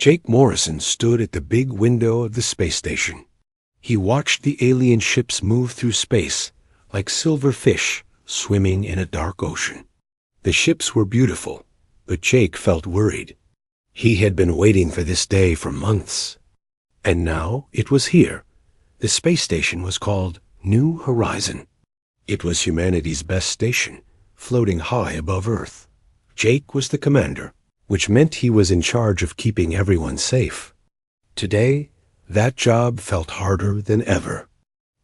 Jake Morrison stood at the big window of the space station. He watched the alien ships move through space like silver fish swimming in a dark ocean. The ships were beautiful, but Jake felt worried. He had been waiting for this day for months. And now it was here. The space station was called New Horizon. It was humanity's best station, floating high above Earth. Jake was the commander, which meant he was in charge of keeping everyone safe. Today, that job felt harder than ever.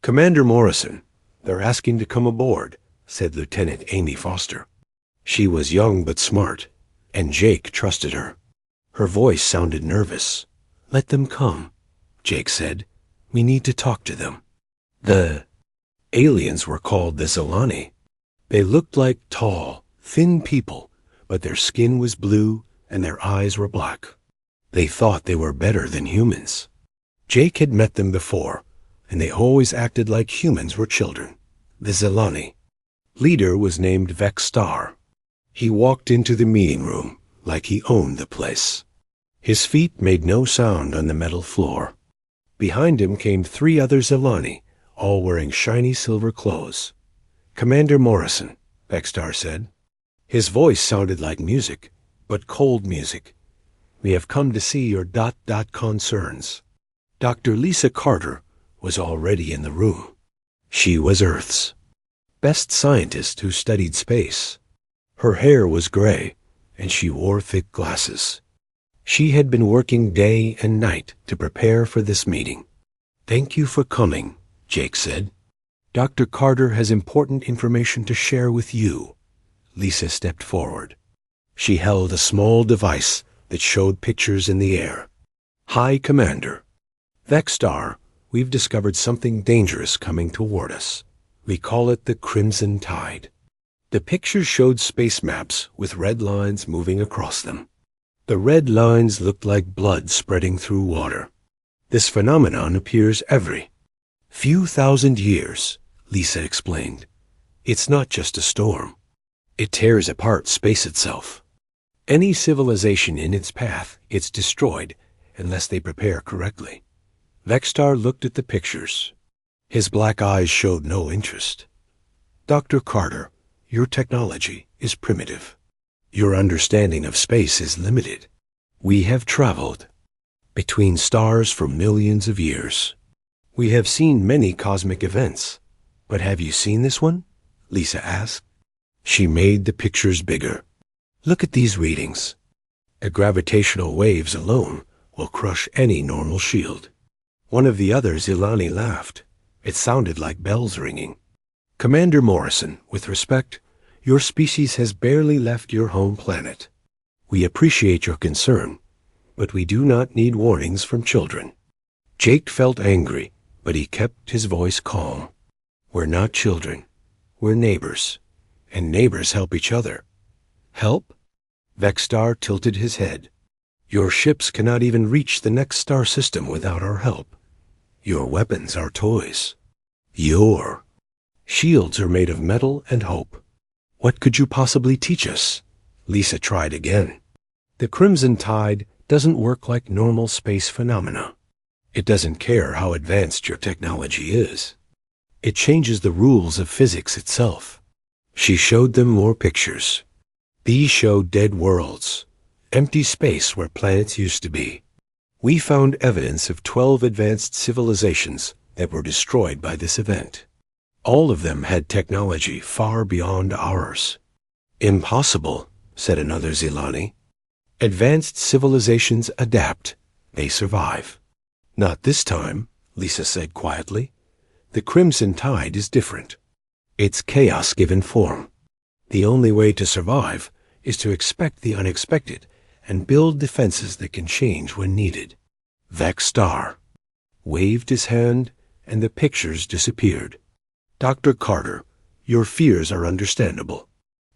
"Commander Morrison, they're asking to come aboard," said Lieutenant Amy Foster. She was young but smart, and Jake trusted her. Her voice sounded nervous. "Let them come," Jake said. "We need to talk to them." The aliens were called the Zilani. They looked like tall, thin people, but their skin was blue and their eyes were black. They thought they were better than humans. Jake had met them before, and they always acted like humans were children. The Zilani. Leader was named Vexstar. He walked into the meeting room like he owned the place. His feet made no sound on the metal floor. Behind him came 3 other Zilani, all wearing shiny silver clothes. "Commander Morrison," Vexstar said. His voice sounded like music, but cold music. "We have come to see your ... concerns." Dr. Lisa Carter was already in the room. She was Earth's best scientist who studied space. Her hair was gray, and she wore thick glasses. She had been working day and night to prepare for this meeting. "Thank you for coming," Jake said. "Dr. Carter has important information to share with you." Lisa stepped forward. She held a small device that showed pictures in the air. "Hi, Commander. Vexstar, we've discovered something dangerous coming toward us. We call it the Crimson Tide." The pictures showed space maps with red lines moving across them. The red lines looked like blood spreading through water. "This phenomenon appears every few thousand years," Lisa explained. "It's not just a storm. It tears apart space itself. Any civilization in its path, it's destroyed unless they prepare correctly." Vexstar looked at the pictures. His black eyes showed no interest. "Dr. Carter, your technology is primitive. Your understanding of space is limited. We have traveled between stars for millions of years. We have seen many cosmic events. But have you seen this one?" Lisa asked. She made the pictures bigger. "Look at these readings. A gravitational waves alone will crush any normal shield." One of the other Zilani laughed. It sounded like bells ringing. "Commander Morrison, with respect, your species has barely left your home planet. We appreciate your concern, but we do not need warnings from children." Jake felt angry, but he kept his voice calm. "We're not children. We're neighbors, and neighbors help each other." "Help?" Vexstar tilted his head. "Your ships cannot even reach the next star system without our help. Your weapons are toys. Your shields are made of metal and hope. What could you possibly teach us?" Lisa tried again. "The Crimson Tide doesn't work like normal space phenomena. It doesn't care how advanced your technology is. It changes the rules of physics itself." She showed them more pictures. These showed dead worlds, empty space where planets used to be. "We found evidence of 12 advanced civilizations that were destroyed by this event. All of them had technology far beyond ours." "Impossible," said another Zilani. "Advanced civilizations adapt. They survive." "Not this time," Lisa said quietly. "The Crimson Tide is different. It's chaos given form. The only way to survive is to expect the unexpected and build defenses that can change when needed." Vexstar waved his hand, and the pictures disappeared. "Dr. Carter, your fears are understandable.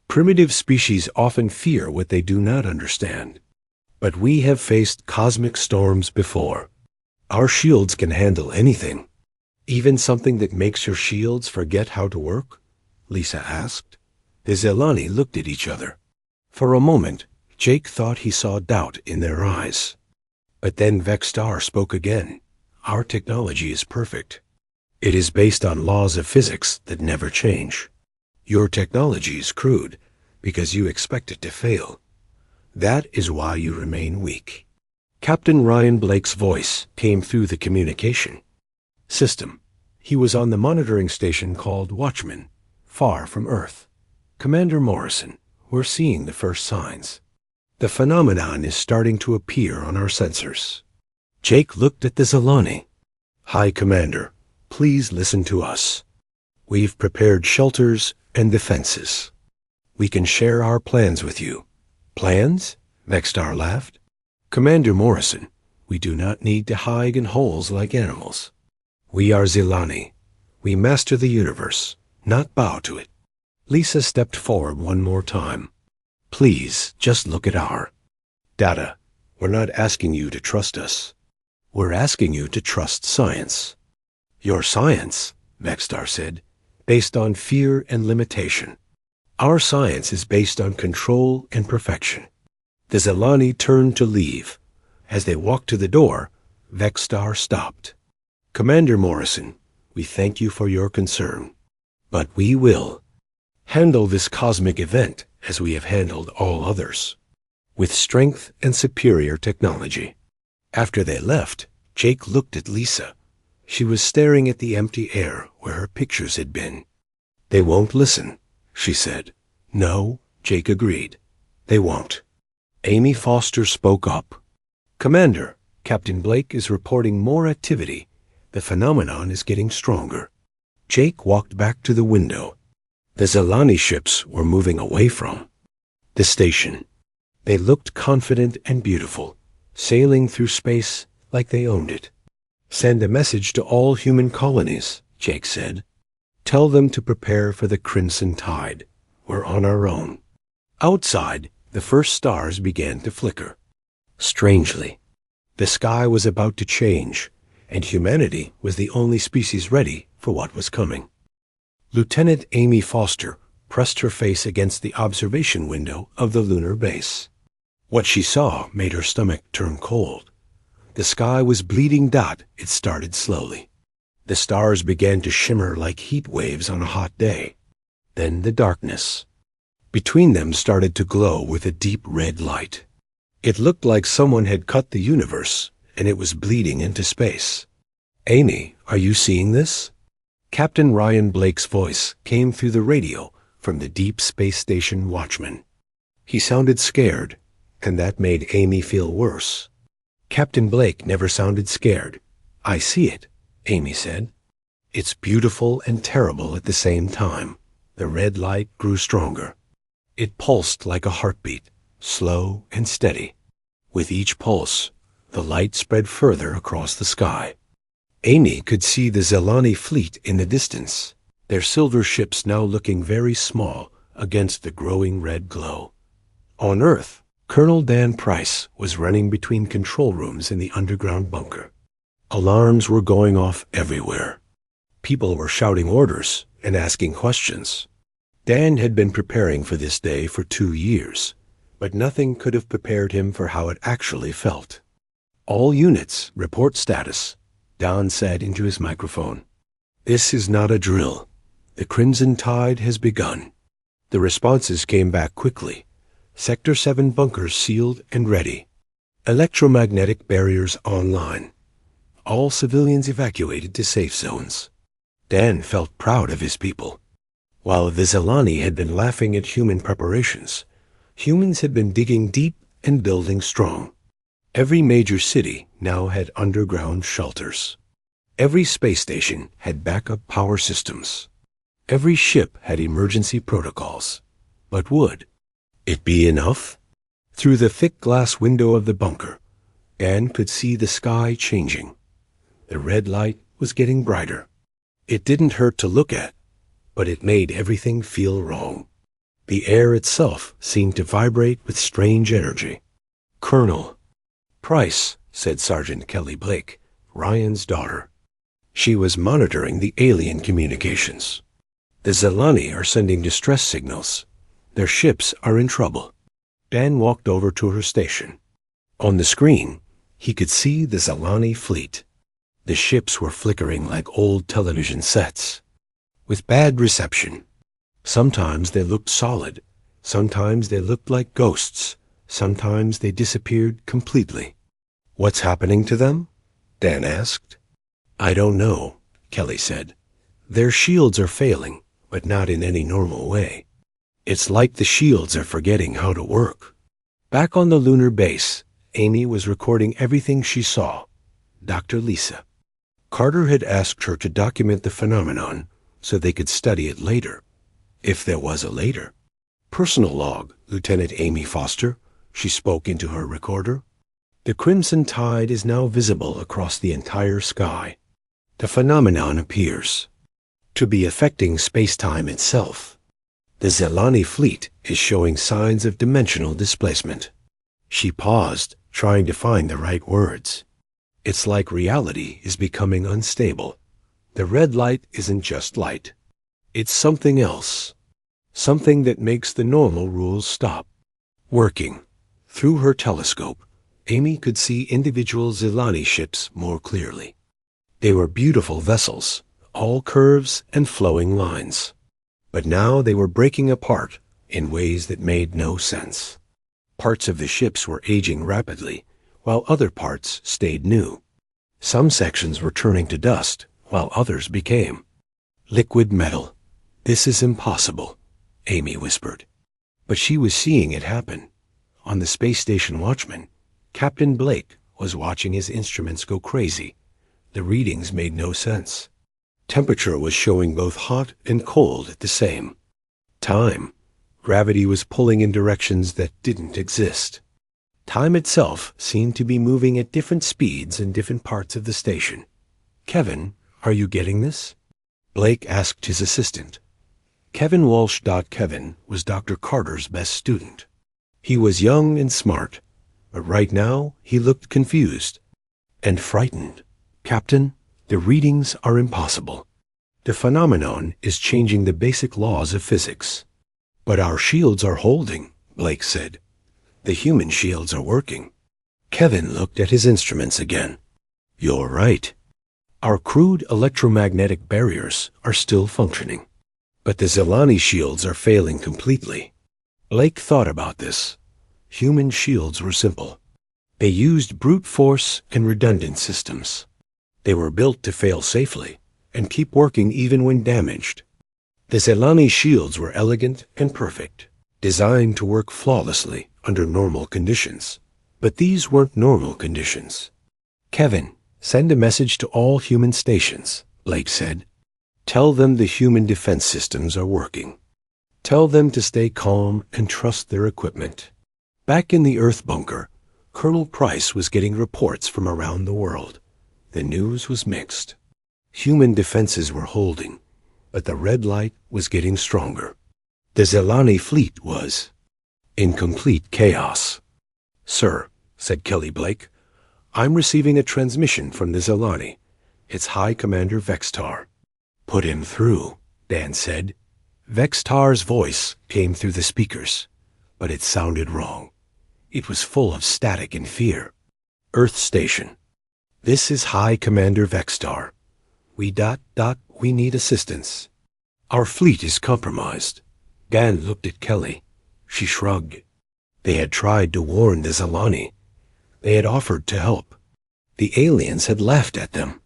Primitive species often fear what they do not understand. But we have faced cosmic storms before. Our shields can handle anything." "Even something that makes your shields forget how to work?" Lisa asked. The Zilani looked at each other. For a moment, Jake thought he saw doubt in their eyes. But then Vexstar spoke again. Our technology is perfect. It is based on laws of physics that never change. Your technology is crude because you expect it to fail. That is why you remain weak. Captain Ryan Blake's voice came through the communication system. He was on the monitoring station called Watchman, far from Earth. Commander Morrison, we're seeing the first signs. The phenomenon is starting to appear on our sensors. Jake looked at the Zilani. Hi, Commander. Please listen to us. We've prepared shelters and defenses. We can share our plans with you. Plans? Vexstar laughed. Commander Morrison, we do not need to hide in holes like animals. We are Zilani. We master the universe, not bow to it. Lisa stepped forward one more time. Please, just look at our data. We're not asking you to trust us. We're asking you to trust science. Your science, Vexstar said, based on fear and limitation. Our science is based on control and perfection. The Zilani turned to leave. As they walked to the door, Vexstar stopped. Commander Morrison, we thank you for your concern, but we will handle this cosmic event as we have handled all others, with strength and superior technology. After they left, Jake looked at Lisa. She was staring at the empty air where her pictures had been. They won't listen, she said. No, Jake agreed. They won't. Amy Foster spoke up. Commander, Captain Blake is reporting more activity. The phenomenon is getting stronger. Jake walked back to the window. The Zilani ships were moving away from the station. They looked confident and beautiful, sailing through space like they owned it. Send a message to all human colonies, Jake said. Tell them to prepare for the crimson tide. We're on our own. Outside, the first stars began to flicker. Strangely, the sky was about to change, and humanity was the only species ready for what was coming. Lieutenant Amy Foster pressed her face against the observation window of the lunar base. What she saw made her stomach turn cold. The sky was bleeding dot. It started slowly. The stars began to shimmer like heat waves on a hot day. Then the darkness. Between them started to glow with a deep red light. It looked like someone had cut the universe, and it was bleeding into space. Amy, are you seeing this? Captain Ryan Blake's voice came through the radio from the deep space station watchman. He sounded scared, and that made Amy feel worse. Captain Blake never sounded scared. I see it, Amy said. It's beautiful and terrible at the same time. The red light grew stronger. It pulsed like a heartbeat, slow and steady. With each pulse, the light spread further across the sky. Amy could see the Zilani fleet in the distance, their silver ships now looking very small against the growing red glow. On Earth, Colonel Dan Price was running between control rooms in the underground bunker. Alarms were going off everywhere. People were shouting orders and asking questions. Dan had been preparing for this day for 2 years, but nothing could have prepared him for how it actually felt. All units, report status, Don said into his microphone. This is not a drill. The crimson tide has begun. The responses came back quickly. Sector 7 bunkers sealed and ready. Electromagnetic barriers online. All civilians evacuated to safe zones. Dan felt proud of his people. While the Zilani had been laughing at human preparations, humans had been digging deep and building strong. Every major city now had underground shelters. Every space station had backup power systems. Every ship had emergency protocols. But would it be enough? Through the thick glass window of the bunker, Dan could see the sky changing. The red light was getting brighter. It didn't hurt to look at, but it made everything feel wrong. The air itself seemed to vibrate with strange energy. Colonel Price, said Sergeant Kelly Blake, Ryan's daughter. She was monitoring the alien communications. The Zilani are sending distress signals. Their ships are in trouble. Dan walked over to her station. On the screen, He could see the Zalani fleet. The ships were flickering like old television sets, with bad reception. Sometimes they looked solid, sometimes they looked like ghosts, sometimes they disappeared completely. "What's happening to them?" Dan asked. "I don't know," Kelly said. "Their shields are failing, but not in any normal way. It's like the shields are forgetting how to work." Back on the lunar base, Amy was recording everything she saw. Dr. Lisa. Carter had asked her to document the phenomenon so they could study it later, if there was a later. "Personal log, Lieutenant Amy Foster," she spoke into her recorder. "The crimson tide is now visible across the entire sky. The phenomenon appears to be affecting space-time itself. The Zalani fleet is showing signs of dimensional displacement." She paused, trying to find the right words. "It's like reality is becoming unstable. The red light isn't just light. It's something else. Something that makes the normal rules stop working." Through her telescope, Amy could see individual Zalani ships more clearly. They were beautiful vessels, all curves and flowing lines. But now they were breaking apart in ways that made no sense. Parts of the ships were aging rapidly, while other parts stayed new. Some sections were turning to dust, while others became liquid metal. "This is impossible," Amy whispered. But she was seeing it happen. On the space station watchman, Captain Blake was watching his instruments go crazy. The readings made no sense. Temperature was showing both hot and cold at the same time. Gravity was pulling in directions that didn't exist. Time itself seemed to be moving at different speeds in different parts of the station. "Kevin, are you getting this?" Blake asked his assistant. Kevin Walsh. Kevin was Dr. Carter's best student. He was young and smart, but right now he looked confused and frightened. "Captain, the readings are impossible. The phenomenon is changing the basic laws of physics." "But our shields are holding," Blake said. "The human shields are working." Kevin looked at his instruments again. "You're right. Our crude electromagnetic barriers are still functioning, but the Zalani shields are failing completely." Blake thought about this. Human shields were simple. They used brute force and redundant systems. They were built to fail safely and keep working even when damaged. The Zalani shields were elegant and perfect, designed to work flawlessly under normal conditions. But these weren't normal conditions. "Kevin, send a message to all human stations," Blake said. "Tell them the human defense systems are working. Tell them to stay calm and trust their equipment." Back in the Earth bunker, Colonel Price was getting reports from around the world. The news was mixed. Human defenses were holding, but the red light was getting stronger. The Zalani fleet was in complete chaos. "Sir," said Kelly Blake, "I'm receiving a transmission from the Zalani. It's High Commander Vextar." "Put him through," Dan said. Vextar's voice came through the speakers, but it sounded wrong. It was full of static and fear. "Earth Station. This is High Commander Vextar. We need assistance. Our fleet is compromised." Dan looked at Kelly. She shrugged. They had tried to warn the Zalani. They had offered to help. The aliens had laughed at them.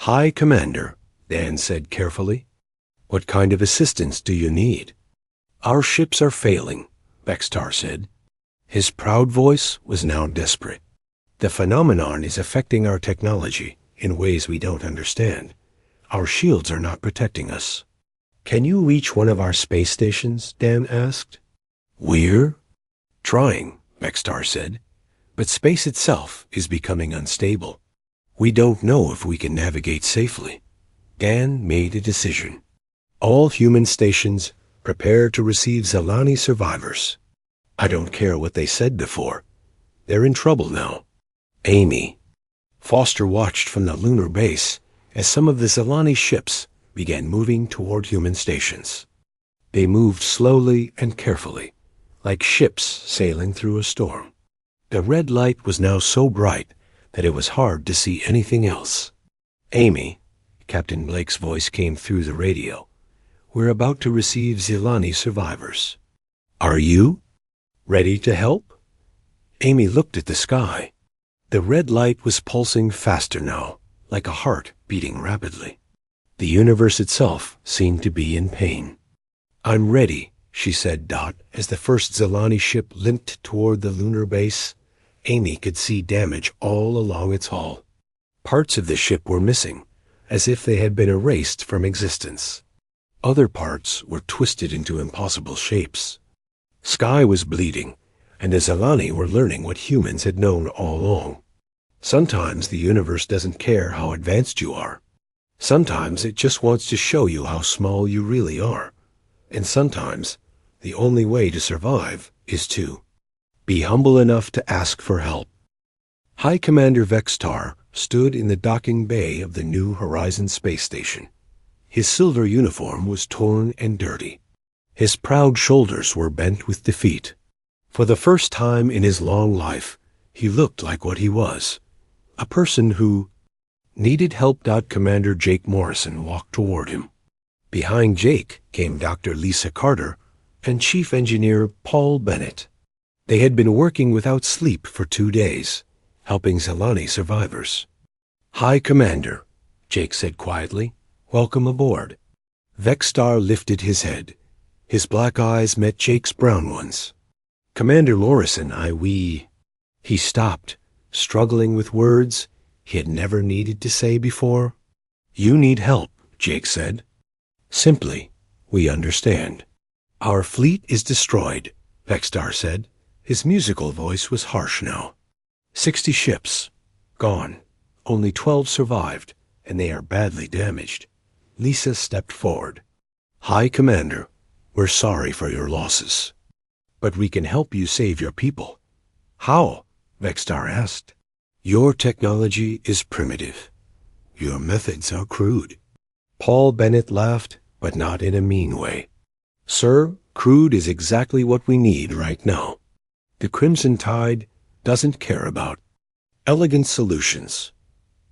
"High Commander," Dan said carefully, "what kind of assistance do you need?" "Our ships are failing," Vextar said. His proud voice was now desperate. "The phenomenon is affecting our technology in ways we don't understand. Our shields are not protecting us." "Can you reach one of our space stations?" Dan asked. "We're trying," Vextar said, "but space itself is becoming unstable. We don't know if we can navigate safely." Dan made a decision. "All human stations prepare to receive Zalani survivors." I don't care what they said before. They're in trouble now. "Amy." Foster watched from the lunar base as some of the Zalani ships began moving toward human stations. They moved slowly and carefully, like ships sailing through a storm. The red light was now so bright that it was hard to see anything else. "Amy," Captain Blake's voice came through the radio, "we're about to receive Zilani survivors. Are you ready to help?" Amy looked at the sky. The red light was pulsing faster now, like a heart beating rapidly. The universe itself seemed to be in pain. "I'm ready," she said, as the first Zilani ship limped toward the lunar base. Amy could see damage all along its hull. Parts of the ship were missing, as if they had been erased from existence. Other parts were twisted into impossible shapes. Sky was bleeding, and the Zilani were learning what humans had known all along. Sometimes the universe doesn't care how advanced you are. Sometimes it just wants to show you how small you really are. And sometimes the only way to survive is to be humble enough to ask for help. High Commander Vextar stood in the docking bay of the New Horizons space station. His silver uniform was torn and dirty. His proud shoulders were bent with defeat. For the first time in his long life, he looked like what he was, a person who needed help. Commander Jake Morrison walked toward him. Behind Jake came Dr. Lisa Carter and Chief Engineer Paul Bennett. They had been working without sleep for 2 days, helping Zilani survivors. "High Commander," Jake said quietly, "welcome aboard." Vextar lifted his head. His black eyes met Jake's brown ones. "Commander Morrison, He stopped, struggling with words he had never needed to say before. "You need help," Jake said. "Simply, we understand." "Our fleet is destroyed," Vextar said. His musical voice was harsh now. 60 ships, gone. Only 12 survived, and they are badly damaged. Lisa stepped forward. "High Commander, we're sorry for your losses. But we can help you save your people." "How?" Vextar asked. "Your technology is primitive. Your methods are crude." Paul Bennett laughed, but not in a mean way. "Sir, crude is exactly what we need right now. The Crimson Tide doesn't care about elegant solutions.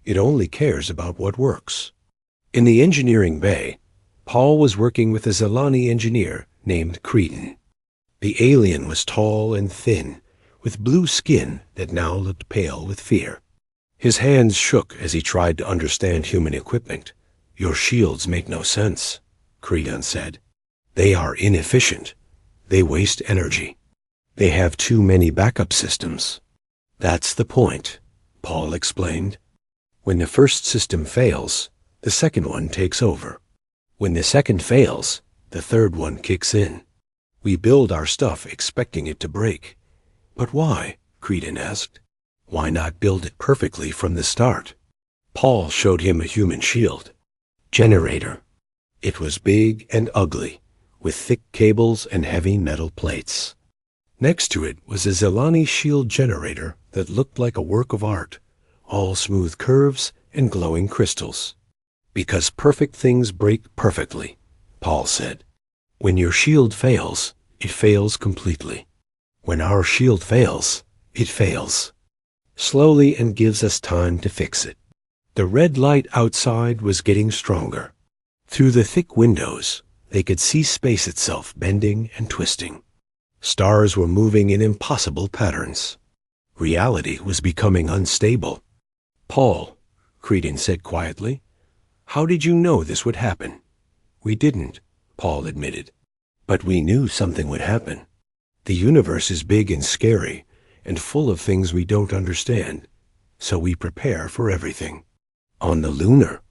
It only cares about what works." In the engineering bay, Paul was working with a Zilani engineer named Creedon. The alien was tall and thin, with blue skin that now looked pale with fear. His hands shook as he tried to understand human equipment. "Your shields make no sense," Creedon said. "They are inefficient. They waste energy. They have too many backup systems." "That's the point," Paul explained. "When the first system fails, the second one takes over. When the second fails, the third one kicks in. We build our stuff expecting it to break." "But why?" Creedon asked. "Why not build it perfectly from the start?" Paul showed him a human shield. Generator. It was big and ugly, with thick cables and heavy metal plates. Next to it was a Zilani shield generator that looked like a work of art, all smooth curves and glowing crystals. "Because perfect things break perfectly," Paul said. "When your shield fails, it fails completely. When our shield fails, it fails slowly and gives us time to fix it." The red light outside was getting stronger. Through the thick windows, they could see space itself bending and twisting. Stars were moving in impossible patterns. Reality was becoming unstable. "Paul," Creedon said quietly, "how did you know this would happen?" "We didn't," Paul admitted. "But we knew something would happen. The universe is big and scary, and full of things we don't understand, so we prepare for everything." On the lunar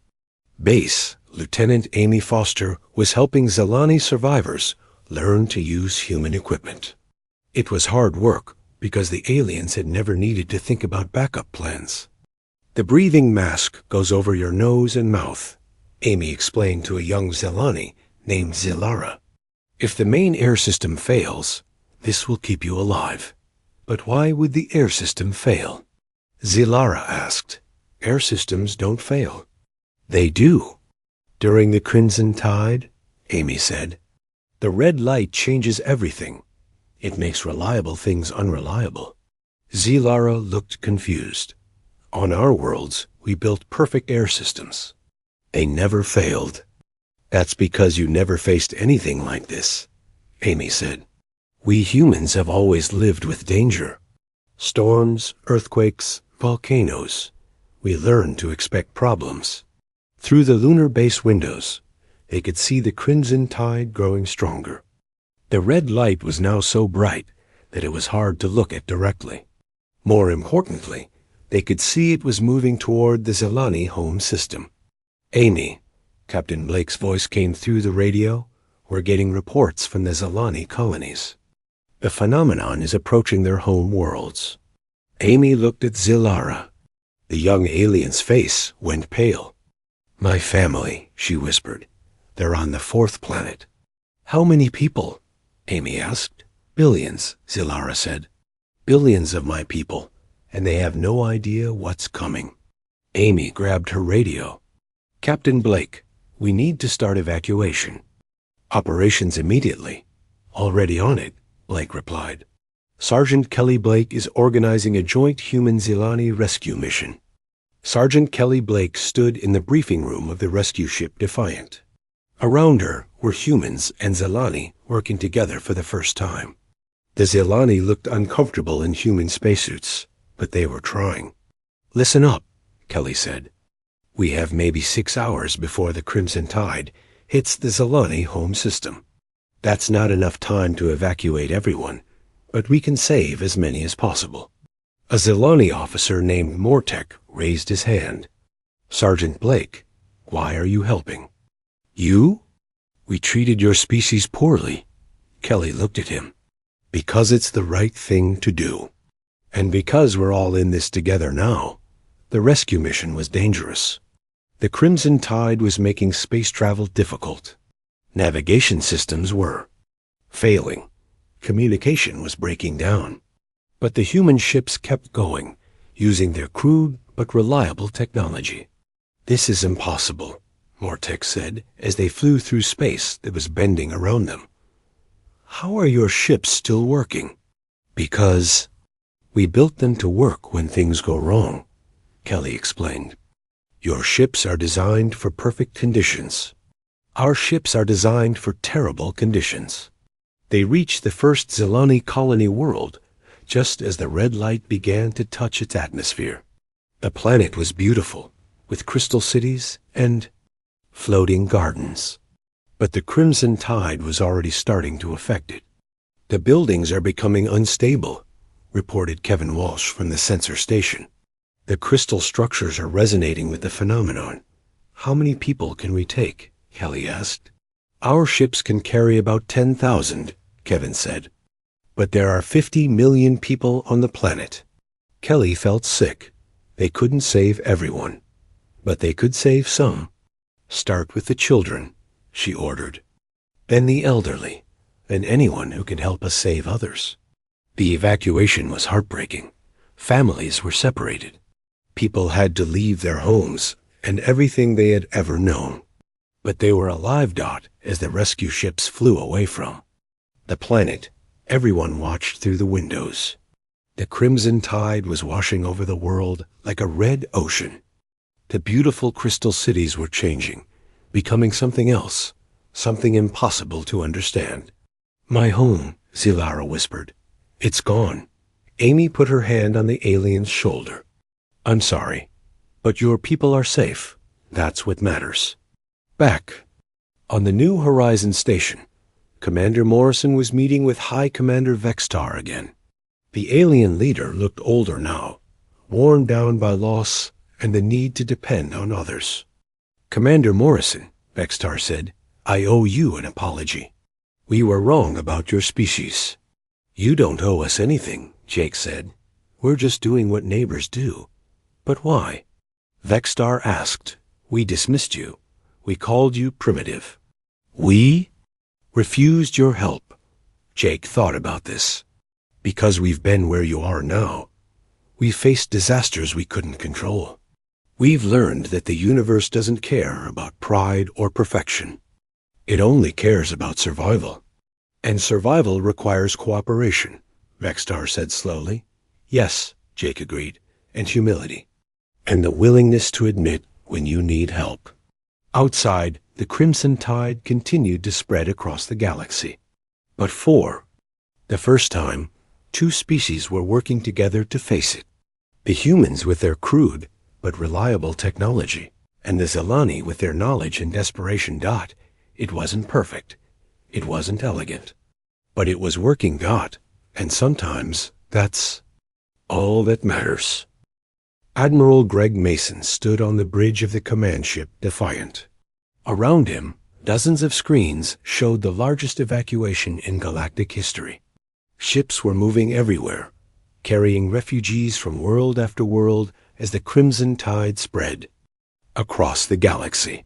base, Lieutenant Amy Foster was helping Zilani survivors learn to use human equipment. It was hard work because the aliens had never needed to think about backup plans. "The breathing mask goes over your nose and mouth," Amy explained to a young Zilani named Zilara. "If the main air system fails, this will keep you alive." "But why would the air system fail?" Zilara asked. "Air systems don't fail." "They do. During the Crimson Tide," Amy said. "The red light changes everything. It makes reliable things unreliable." Zilara looked confused. On our worlds, we built perfect air systems. They never failed. That's because you never faced anything like this, Amy said. We humans have always lived with danger. Storms, earthquakes, volcanoes. We learned to expect problems. Through the lunar base windows, they could see the crimson tide growing stronger. The red light was now so bright that it was hard to look at directly. More importantly, they could see it was moving toward the Zelani home system. Amy, Captain Blake's voice came through the radio. We're getting reports from the Zelani colonies. The phenomenon is approaching their home worlds. Amy looked at Zilara. The young alien's face went pale. My family, she whispered. They're on the 4th planet. How many people? Amy asked. Billions, Zilara said. Billions of my people, and they have no idea what's coming. Amy grabbed her radio. Captain Blake, we need to start evacuation. Operations immediately. Already on it, Blake replied. Sergeant Kelly Blake is organizing a joint human Zelani rescue mission. Sergeant Kelly Blake stood in the briefing room of the rescue ship Defiant. Around her were humans and Zelani working together for the first time. The Zelani looked uncomfortable in human spacesuits, but they were trying. Listen up, Kelly said. We have maybe 6 hours before the Crimson Tide hits the Zelani home system. That's not enough time to evacuate everyone, but we can save as many as possible. A Zelani officer named Mortek raised his hand. Sergeant Blake, why are you helping? You? We treated your species poorly. Kelly looked at him. Because it's the right thing to do. And because we're all in this together now, the rescue mission was dangerous. The Crimson Tide was making space travel difficult. Navigation systems were failing. Communication was breaking down. But the human ships kept going, using their crude but reliable technology. This is impossible, Mortek said as they flew through space that was bending around them. How are your ships still working? Because we built them to work when things go wrong, Kelly explained. Your ships are designed for perfect conditions. Our ships are designed for terrible conditions. They reached the first Zelani colony world just as the red light began to touch its atmosphere. The planet was beautiful, with crystal cities and floating gardens. But the Crimson Tide was already starting to affect it. The buildings are becoming unstable, reported Kevin Walsh from the sensor station. The crystal structures are resonating with the phenomenon. How many people can we take? Kelly asked. Our ships can carry about 10,000, Kevin said. But there are 50 million people on the planet. Kelly felt sick. They couldn't save everyone, but they could save some. Start with the children, she ordered. Then the elderly, and anyone who can help us save others. The evacuation was heartbreaking. Families were separated. People had to leave their homes and everything they had ever known. But they were alive, as the rescue ships flew away from the planet. Everyone watched through the windows. The Crimson Tide was washing over the world like a red ocean. The beautiful crystal cities were changing, becoming something else, something impossible to understand. My home, Zilara whispered. It's gone. Amy put her hand on the alien's shoulder. I'm sorry, but your people are safe. That's what matters. Back on the New Horizon station, Commander Morrison was meeting with High Commander Vextar again. The alien leader looked older now, worn down by loss and the need to depend on others. Commander Morrison, Vextar said, I owe you an apology. We were wrong about your species. You don't owe us anything, Jake said. We're just doing what neighbors do. But why? Vextar asked. We dismissed you. We called you primitive. We refused your help. Jake thought about this. Because we've been where you are now. We faced disasters we couldn't control. We've learned that the universe doesn't care about pride or perfection. It only cares about survival. And survival requires cooperation, Vextar said slowly. Yes, Jake agreed, and humility. and the willingness to admit when you need help. Outside, the crimson tide continued to spread across the galaxy. But for the first time, two species were working together to face it. The humans with their crude but reliable technology, and the Zelani with their knowledge and desperation. It wasn't perfect. It wasn't elegant. But it was working. And sometimes that's all that matters. Admiral Greg Mason stood on the bridge of the command ship Defiant. Around him, dozens of screens showed the largest evacuation in galactic history. Ships were moving everywhere, carrying refugees from world after world as the crimson tide spread across the galaxy.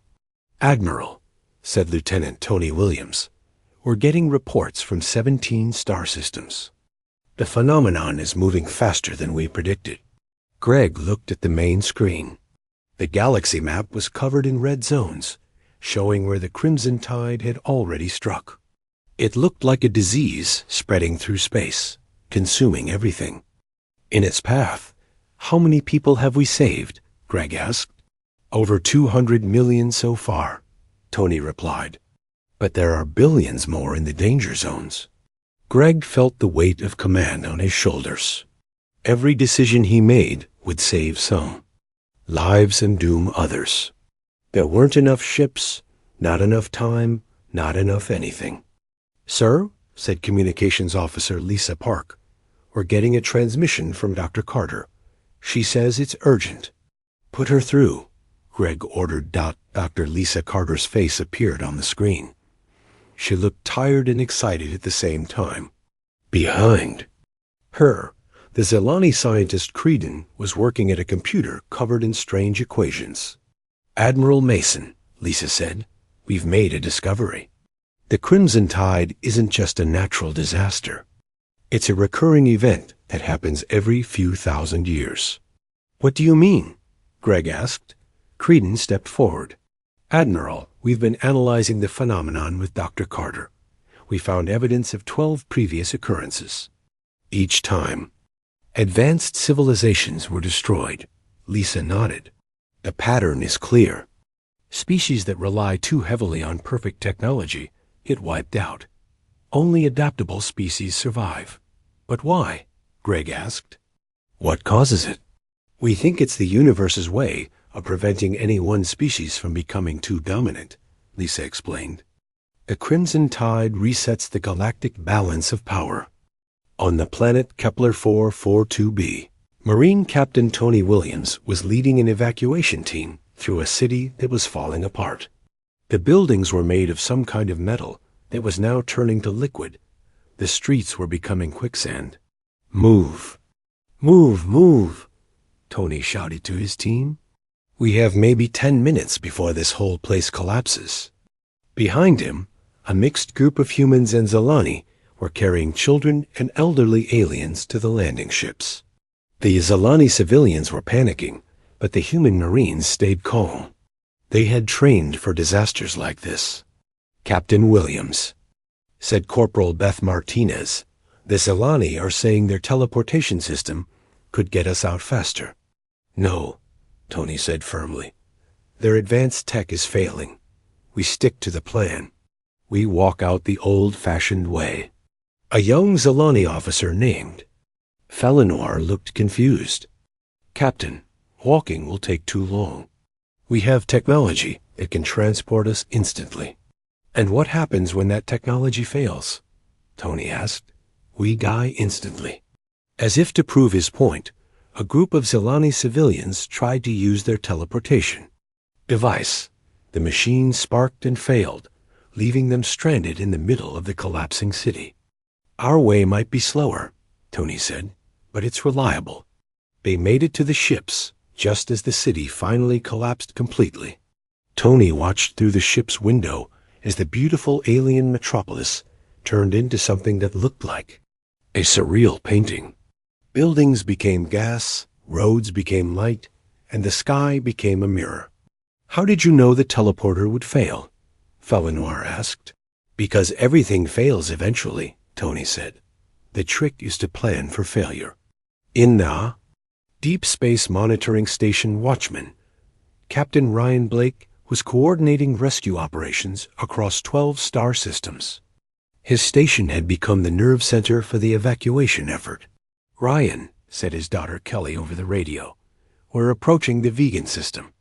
"Admiral," said Lieutenant Tony Williams, "we're getting reports from 17 star systems. The phenomenon is moving faster than we predicted." Greg looked at the main screen. The galaxy map was covered in red zones, showing where the crimson tide had already struck. It looked like a disease spreading through space, consuming everything. In its path, "How many people have we saved?" Greg asked. "Over 200 million so far," Tony replied. "But there are billions more in the danger zones." Greg felt the weight of command on his shoulders. Every decision he made would save some lives and doom others. There weren't enough ships, not enough time, not enough anything. "Sir," said Communications Officer Lisa Park, "we're getting a transmission from Dr. Carter. She says it's urgent." "Put her through," Greg ordered. Dr. Lisa Carter's face appeared on the screen. She looked tired and excited at the same time. Behind her, the Zelani scientist Creedon was working at a computer covered in strange equations. "Admiral Mason," Lisa said, "we've made a discovery. The crimson tide isn't just a natural disaster. It's a recurring event that happens every few thousand years." "What do you mean?" Greg asked. Creedon stepped forward. "Admiral, we've been analyzing the phenomenon with Dr. Carter. We found evidence of 12 previous occurrences. Each time, advanced civilizations were destroyed." Lisa nodded. "The pattern is clear. Species that rely too heavily on perfect technology get wiped out. Only adaptable species survive." "But why?" Greg asked. "What causes it? We think it's the universe's way of preventing any one species from becoming too dominant," Lisa explained. "The crimson tide resets the galactic balance of power." On the planet Kepler 442b, Marine Captain Tony Williams was leading an evacuation team through a city that was falling apart. The buildings were made of some kind of metal that was now turning to liquid. The streets were becoming quicksand. "Move! Move! Move!" Tony shouted to his team. "We have maybe 10 minutes before this whole place collapses." Behind him, a mixed group of humans and Zelani were carrying children and elderly aliens to the landing ships. The Zelani civilians were panicking, but the human Marines stayed calm. They had trained for disasters like this. "Captain Williams," said Corporal Beth Martinez, "the Zelani are saying their teleportation system could get us out faster." "No," Tony said firmly. "Their advanced tech is failing. We stick to the plan. We walk out the old-fashioned way." A young Zelani officer named Felinoir looked confused. "Captain, walking will take too long. We have technology that can transport us instantly." "And what happens when that technology fails?" Tony asked. "We die instantly." As if to prove his point, a group of Zelani civilians tried to use their teleportation device. The machine sparked and failed, leaving them stranded in the middle of the collapsing city. "Our way might be slower," Tony said, "but it's reliable." They made it to the ships just as the city finally collapsed completely. Tony watched through the ship's window as the beautiful alien metropolis turned into something that looked like a surreal painting. Buildings became gas, roads became light, and the sky became a mirror. "How did you know the teleporter would fail?" Felinoir asked. "Because everything fails eventually," Tony said. "The trick is to plan for failure." In the Deep Space Monitoring Station watchman, Captain Ryan Blake was coordinating rescue operations across 12 star systems. His station had become the nerve center for the evacuation effort. "Ryan," said his daughter Kelly over the radio, "we're approaching the vegan system.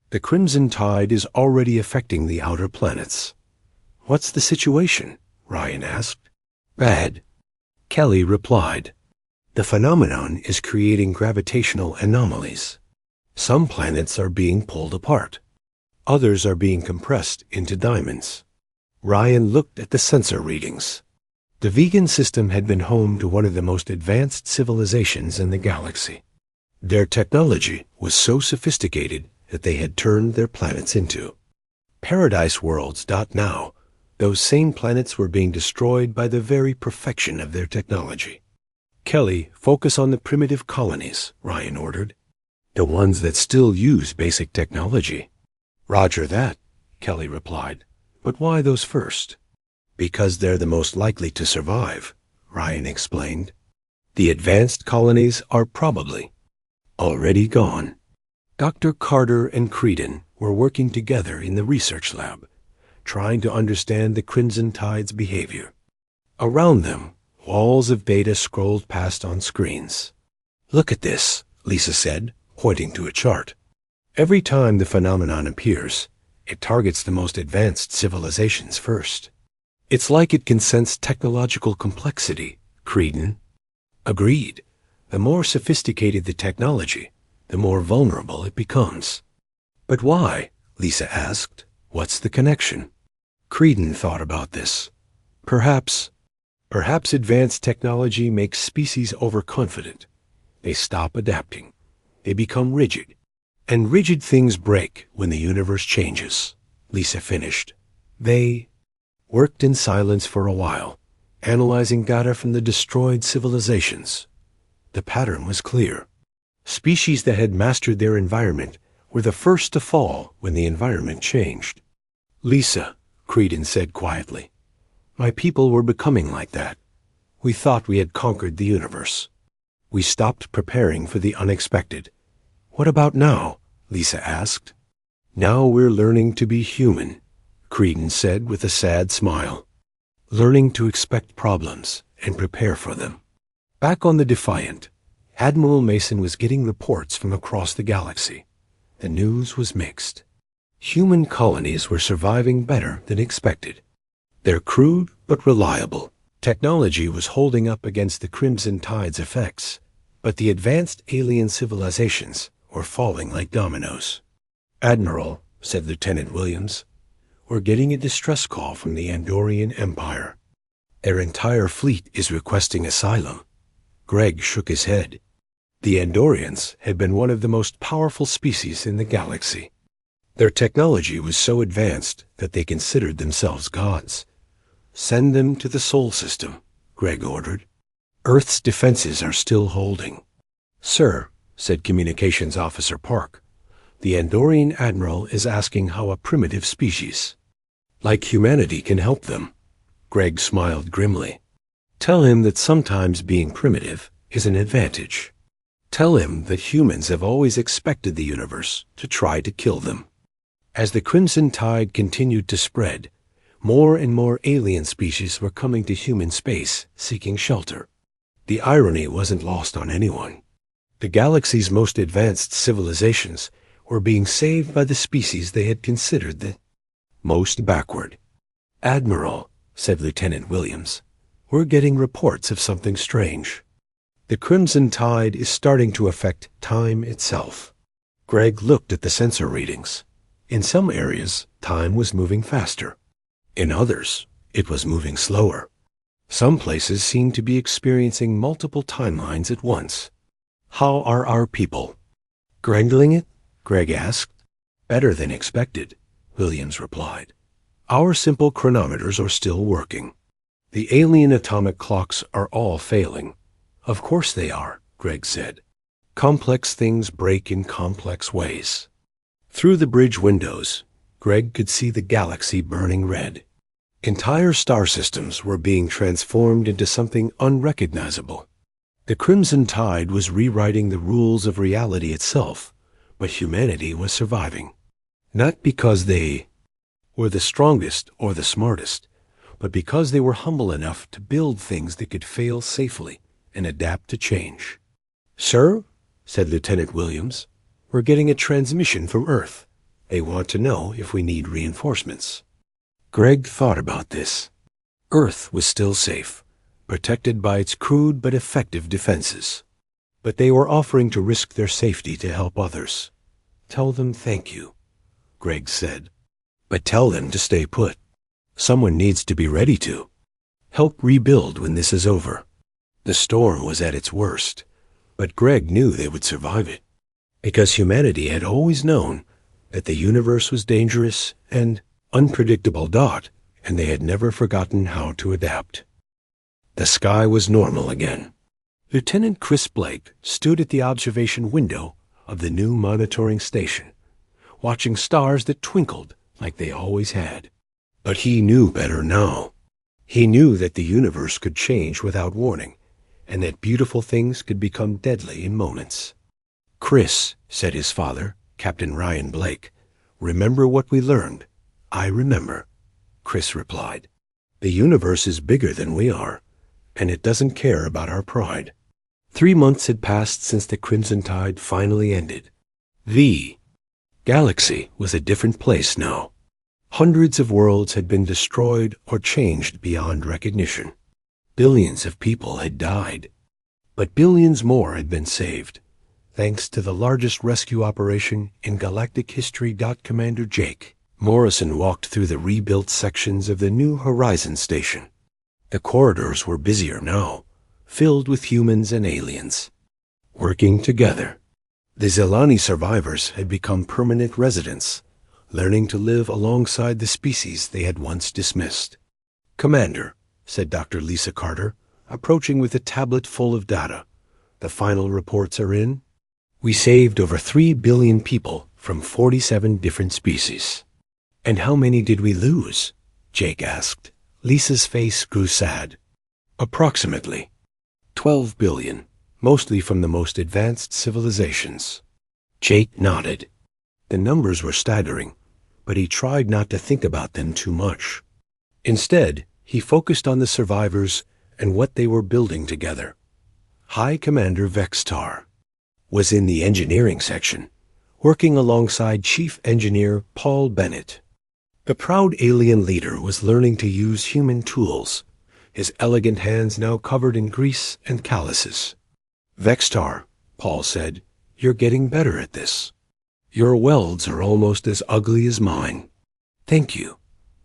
The crimson tide is already affecting the outer planets." "What's the situation?" Ryan asked. "Bad," Kelly replied. "The phenomenon is creating gravitational anomalies. Some planets are being pulled apart. Others are being compressed into diamonds." Ryan looked at the sensor readings. The vegan system had been home to one of the most advanced civilizations in the galaxy. Their technology was so sophisticated that they had turned their planets into paradise worlds. Now, those same planets were being destroyed by the very perfection of their technology. "Kelly, focus on the primitive colonies," Ryan ordered. "The ones that still use basic technology." "Roger that," Kelly replied. "But why those first?" "Because they're the most likely to survive," Ryan explained. "The advanced colonies are probably already gone." Dr. Carter and Creedon were working together in the research lab, trying to understand the crimson tide's behavior. Around them, walls of data scrolled past on screens. "Look at this," Lisa said, pointing to a chart. "Every time the phenomenon appears, it targets the most advanced civilizations first. It's like it can sense technological complexity," Creedon. "Agreed. The more sophisticated the technology, the more vulnerable it becomes." "But why?" Lisa asked. "What's the connection?" Creedon thought about this. Perhaps advanced technology makes species overconfident. They stop adapting. They become rigid. And rigid things break when the universe changes," Lisa finished. They worked in silence for a while, analyzing data from the destroyed civilizations. The pattern was clear. Species that had mastered their environment were the first to fall when the environment changed. "Lisa," Creedon said quietly, "my people were becoming like that. We thought we had conquered the universe. We stopped preparing for the unexpected." "What about now?" Lisa asked. "Now we're learning to be human," Creedon said with a sad smile. "Learning to expect problems and prepare for them." Back on the Defiant, Admiral Mason was getting reports from across the galaxy. The news was mixed. Human colonies were surviving better than expected. They're crude but reliable. Technology was holding up against the crimson tide's effects, but the advanced alien civilizations were falling like dominoes. "Admiral," said Lieutenant Williams, "we're getting a distress call from the Andorian Empire. Their entire fleet is requesting asylum." Greg shook his head. The Andorians had been one of the most powerful species in the galaxy. Their technology was so advanced that they considered themselves gods. "Send them to the Sol system," Greg ordered. "Earth's defenses are still holding." "Sir," said Communications Officer Park, "the Andorian Admiral is asking how a primitive species like humanity can help them." Greg smiled grimly. "Tell him that sometimes being primitive is an advantage. Tell him that humans have always expected the universe to try to kill them." As the crimson tide continued to spread, more and more alien species were coming to human space seeking shelter. The irony wasn't lost on anyone. The galaxy's most advanced civilizations were being saved by the species they had considered the most backward. "Admiral," said Lieutenant Williams, "we're getting reports of something strange. The crimson tide is starting to affect time itself." Greg looked at the sensor readings. In some areas, time was moving faster. In others, it was moving slower. Some places seemed to be experiencing multiple timelines at once. "How are our people?" "Handling it?" Greg asked. "Better than expected," Williams replied. "Our simple chronometers are still working. The alien atomic clocks are all failing." "Of course they are," Greg said. "Complex things break in complex ways." Through the bridge windows, Greg could see the galaxy burning red. Entire star systems were being transformed into something unrecognizable. The Crimson Tide was rewriting the rules of reality itself, but humanity was surviving. Not because they were the strongest or the smartest, but because they were humble enough to build things that could fail safely and adapt to change. "Sir," said Lieutenant Williams, "we're getting a transmission from Earth. They want to know if we need reinforcements." Greg thought about this. Earth was still safe, protected by its crude but effective defenses. But they were offering to risk their safety to help others. "Tell them thank you," Greg said. "But tell them to stay put. Someone needs to be ready to help rebuild when this is over." The storm was at its worst, but Greg knew they would survive it, because humanity had always known that the universe was dangerous and unpredictable, and they had never forgotten how to adapt. The sky was normal again. Lieutenant Chris Blake stood at the observation window of the new monitoring station, watching stars that twinkled like they always had. But he knew better now. He knew that the universe could change without warning, and that beautiful things could become deadly in moments. "Chris," said his father, Captain Ryan Blake, "remember what we learned." "I remember," Chris replied. "The universe is bigger than we are, and it doesn't care about our pride." 3 months had passed since the Crimson Tide finally ended. The galaxy was a different place now. Hundreds of worlds had been destroyed or changed beyond recognition. Billions of people had died, but billions more had been saved, thanks to the largest rescue operation in galactic history. Commander Jake Morrison walked through the rebuilt sections of the New Horizons station. The corridors were busier now, filled with humans and aliens, working together. The Zelani survivors had become permanent residents, learning to live alongside the species they had once dismissed. "Commander," said Dr. Lisa Carter, approaching with a tablet full of data, "the final reports are in. We saved over 3 billion people from 47 different species." "And how many did we lose?" Jake asked. Lisa's face grew sad. "Approximately 12 billion, mostly from the most advanced civilizations." Jake nodded. The numbers were staggering, but he tried not to think about them too much. Instead, he focused on the survivors and what they were building together. High Commander Vextar was in the engineering section, working alongside Chief Engineer Paul Bennett. The proud alien leader was learning to use human tools, his elegant hands now covered in grease and calluses. "Vextar," Paul said, "you're getting better at this. Your welds are almost as ugly as mine." "Thank you,"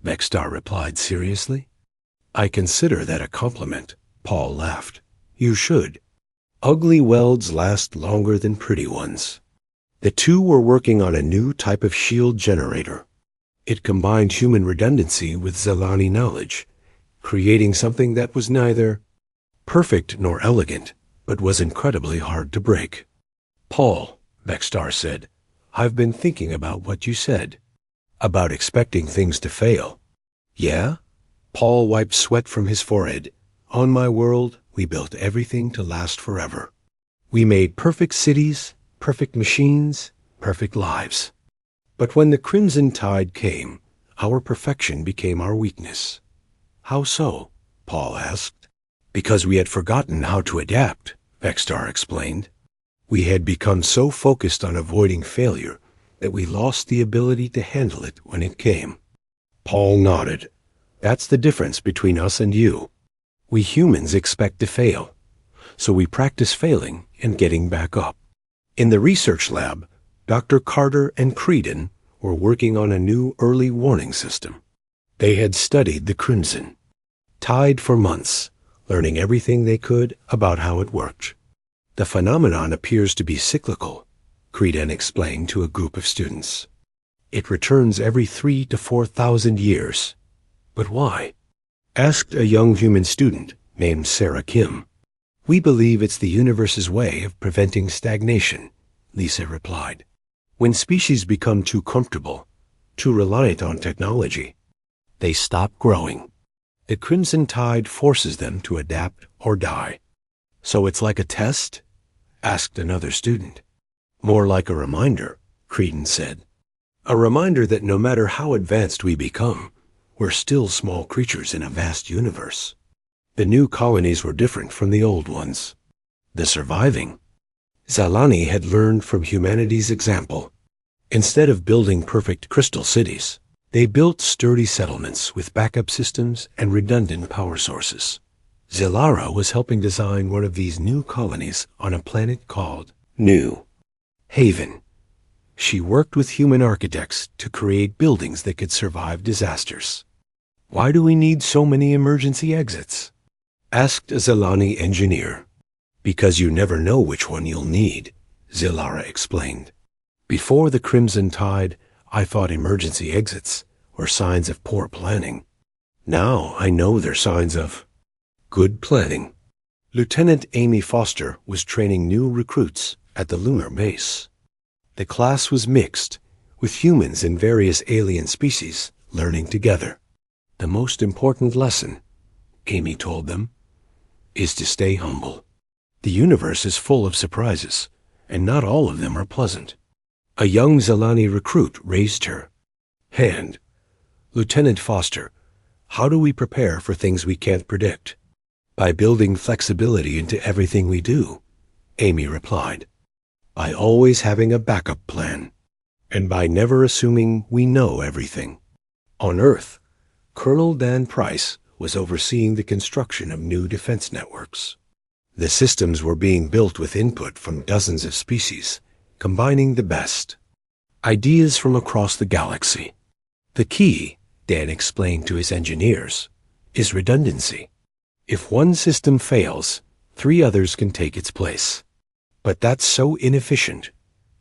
Vextar replied seriously. "I consider that a compliment," Paul laughed. "You should. Ugly welds last longer than pretty ones." The two were working on a new type of shield generator. It combined human redundancy with Zelani knowledge, creating something that was neither perfect nor elegant, but was incredibly hard to break. "Paul," Vextar said, "I've been thinking about what you said, about expecting things to fail." "Yeah?" Paul wiped sweat from his forehead. "On my world, we built everything to last forever. We made perfect cities, perfect machines, perfect lives. But when the Crimson Tide came, our perfection became our weakness." "How so?" Paul asked. "Because we had forgotten how to adapt," Vextar explained. "We had become so focused on avoiding failure that we lost the ability to handle it when it came." Paul nodded. "That's the difference between us and you. We humans expect to fail, so we practice failing and getting back up." In the research lab, Dr. Carter and Creedon were working on a new early warning system. They had studied the Crimson Tide for months, learning everything they could about how it worked. "The phenomenon appears to be cyclical," Creedon explained to a group of students. "It returns every 3,000 to 4,000 years." "But why?" asked a young human student named Sarah Kim. "We believe it's the universe's way of preventing stagnation," Lisa replied. "When species become too comfortable, too reliant on technology, they stop growing. The Crimson Tide forces them to adapt or die." So it's like a test? Asked another student. More like a reminder, Creedon said. A reminder that no matter how advanced we become, we're still small creatures in a vast universe. The new colonies were different from the old ones. The surviving. Zalani had learned from humanity's example. Instead of building perfect crystal cities, they built sturdy settlements with backup systems and redundant power sources. Zilara was helping design one of these new colonies on a planet called New Haven. She worked with human architects to create buildings that could survive disasters. Why do we need so many emergency exits? Asked a Zalani engineer. Because you never know which one you'll need, Zilara explained. Before the Crimson Tide, I thought emergency exits were signs of poor planning. Now I know they're signs of good planning. Lieutenant Amy Foster was training new recruits at the lunar base. The class was mixed, with humans and various alien species learning together. The most important lesson, Amy told them, is to stay humble. The universe is full of surprises, and not all of them are pleasant. A young Zalani recruit raised her hand. Lieutenant Foster, how do we prepare for things we can't predict? By building flexibility into everything we do, Amy replied. By always having a backup plan, and by never assuming we know everything. On Earth, Colonel Dan Price was overseeing the construction of new defense networks. The systems were being built with input from dozens of species, combining the best ideas from across the galaxy. The key, Dan explained to his engineers, is redundancy. If one system fails, 3 others can take its place. But that's so inefficient,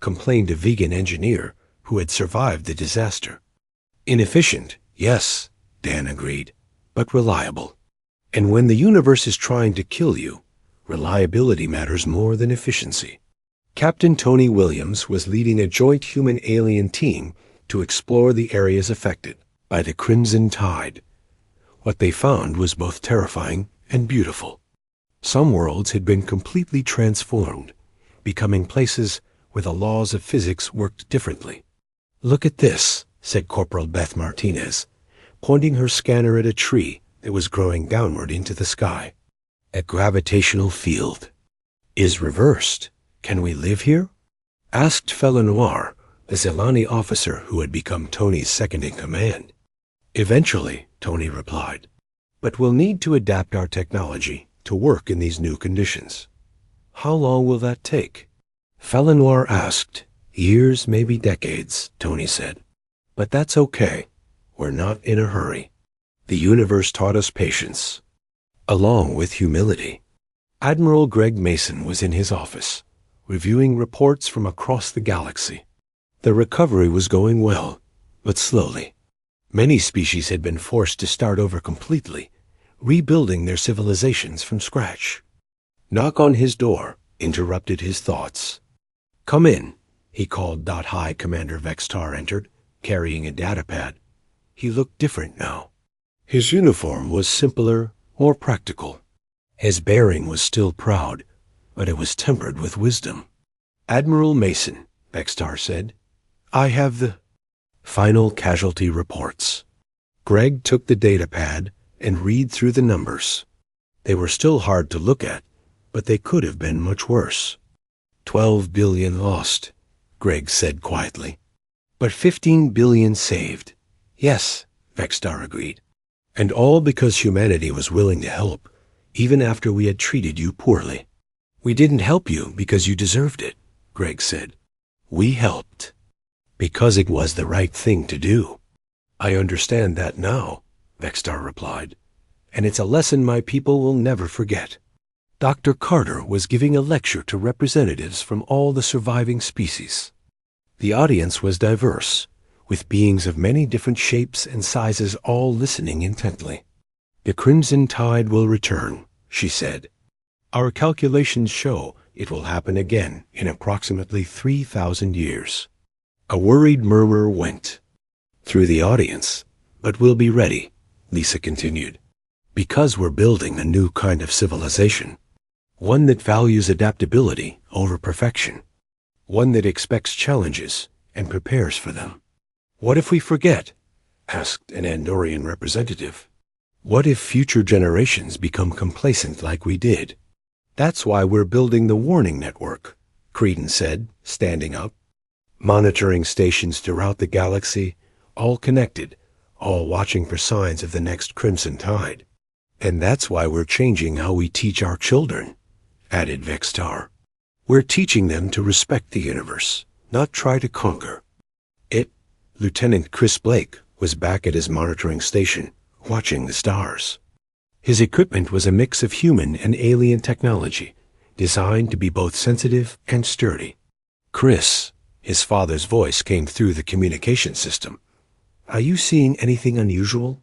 complained a vegan engineer who had survived the disaster. Inefficient, yes, Dan agreed, but reliable. And when the universe is trying to kill you, reliability matters more than efficiency. Captain Tony Williams was leading a joint human-alien team to explore the areas affected by the Crimson Tide. What they found was both terrifying and beautiful. Some worlds had been completely transformed, becoming places where the laws of physics worked differently. Look at this, said Corporal Beth Martinez, pointing her scanner at a tree that was growing downward into the sky. A gravitational field is reversed. Can we live here? Asked Felinoir, the Zalani officer who had become Tony's second-in-command. Eventually, Tony replied, but we'll need to adapt our technology to work in these new conditions. How long will that take? Felinoir asked. Years, maybe decades, Tony said. But that's okay. We're not in a hurry. The universe taught us patience, along with humility. Admiral Greg Mason was in his office, reviewing reports from across the galaxy. The recovery was going well, but slowly. Many species had been forced to start over completely, rebuilding their civilizations from scratch. Knock on his door interrupted his thoughts. Come in, he called. High Commander Vextar entered, carrying a datapad. He looked different now. His uniform was simpler, more practical. His bearing was still proud, but it was tempered with wisdom. Admiral Mason, Vextar said, I have the final casualty reports. Greg took the datapad and read through the numbers. They were still hard to look at, but they could have been much worse. 12 billion lost, Greg said quietly. But 15 billion saved. Yes, Vextar agreed. And all because humanity was willing to help, even after we had treated you poorly. We didn't help you because you deserved it, Greg said. We helped because it was the right thing to do. I understand that now, Vextar replied, and it's a lesson my people will never forget. Dr. Carter was giving a lecture to representatives from all the surviving species. The audience was diverse, with beings of many different shapes and sizes all listening intently. The Crimson Tide will return, she said. Our calculations show it will happen again in approximately 3,000 years. A worried murmur went through the audience. But we'll be ready, Lisa continued, because we're building a new kind of civilization. one that values adaptability over perfection, one that expects challenges and prepares for them. "What if we forget?" asked an Andorian representative. "What if future generations become complacent like we did?" "That's why we're building the warning network," Creedon said, standing up. "Monitoring stations throughout the galaxy, all connected, all watching for signs of the next crimson tide. And that's why we're changing how we teach our children," added Vextar. "We're teaching them to respect the universe, not try to conquer it." Lieutenant Chris Blake was back at his monitoring station, watching the stars. His equipment was a mix of human and alien technology, designed to be both sensitive and sturdy. "Chris," his father's voice came through the communication system, "are you seeing anything unusual?"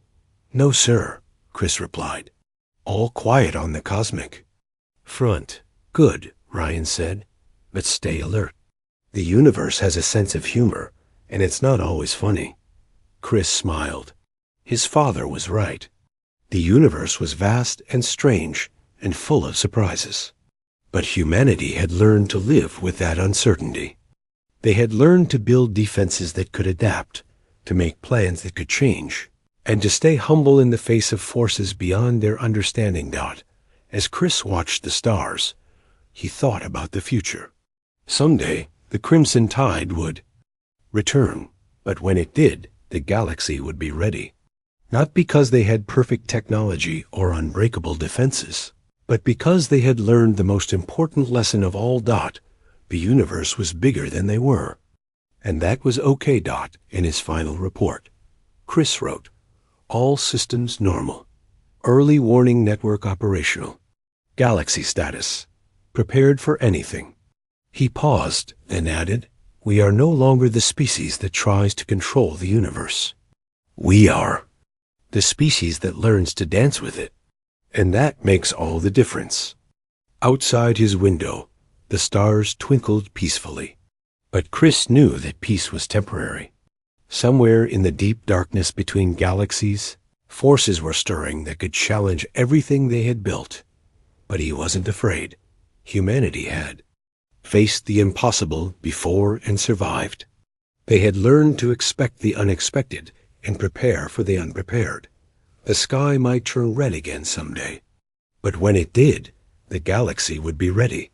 "No, sir," Chris replied. "All quiet on the cosmic front." "Good," Ryan said, "but stay alert. The universe has a sense of humor, and it's not always funny." Chris smiled. His father was right. The universe was vast and strange and full of surprises. But humanity had learned to live with that uncertainty. They had learned to build defenses that could adapt, to make plans that could change, and to stay humble in the face of forces beyond their understanding. As Chris watched the stars, he thought about the future. Someday, the crimson tide would return, but when it did, the galaxy would be ready. Not because they had perfect technology or unbreakable defenses, but because they had learned the most important lesson of all. The universe was bigger than they were. And that was okay. In his final report, Chris wrote, "All systems normal. Early warning network operational. Galaxy status. Prepared for anything." He paused, then added, "We are no longer the species that tries to control the universe. We are the species that learns to dance with it. And that makes all the difference." Outside his window, the stars twinkled peacefully. But Chris knew that peace was temporary. Somewhere in the deep darkness between galaxies, forces were stirring that could challenge everything they had built. But he wasn't afraid. Humanity had faced the impossible before and survived. They had learned to expect the unexpected and prepare for the unprepared. The sky might turn red again someday, but when it did, the galaxy would be ready,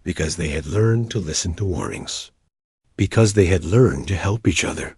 because they had learned to listen to warnings, because they had learned to help each other.